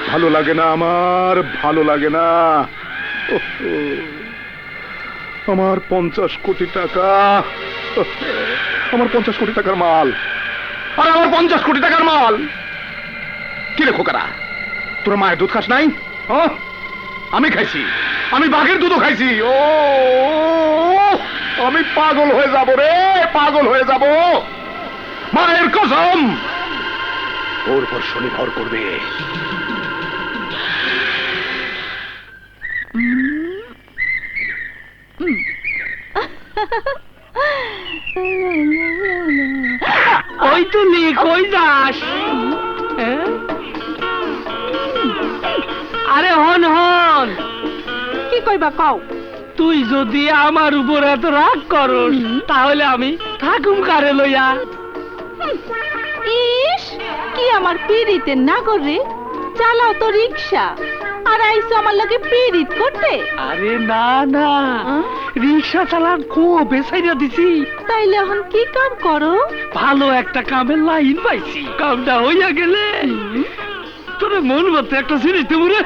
ভালো লাগে না, আমার ভালো লাগে না। আমার 50 কোটি টাকা, আমার 50 কোটি টাকার মাল, আর আমার 50 কোটি টাকার মাল। কি রে খোকারা, তোর মায়ের দুধ খাস নাই? আমি খাইছি, আমি বাঘের দুধও খাইছি। ও আমি পাগল হয়ে যাব রে, পাগল হয়ে যাব। মায়ের কসম, ওর পর শনি ভর করবে। ওই তুলি কই যাস? আরে হন হন, কি কইবা কও? তুই যদি আমার উপর এত রাগ করস তাহলে আমি থাকুম কারে লইয়া। ইস, কি আমার পিড়িতে না করে চালাও তো রিক্সা, আর আইসো আমার লগে পিড়িত করতে? আরে না না, রিক্সা চালান খুব বেসাইয়া দিছি। তাইলে এখন কি কাম করো? ভালো একটা কামের লাইন পাইছি, কামটা হইয়া গেলে তোরে মন মতো একটা জিনিস দেবো রে।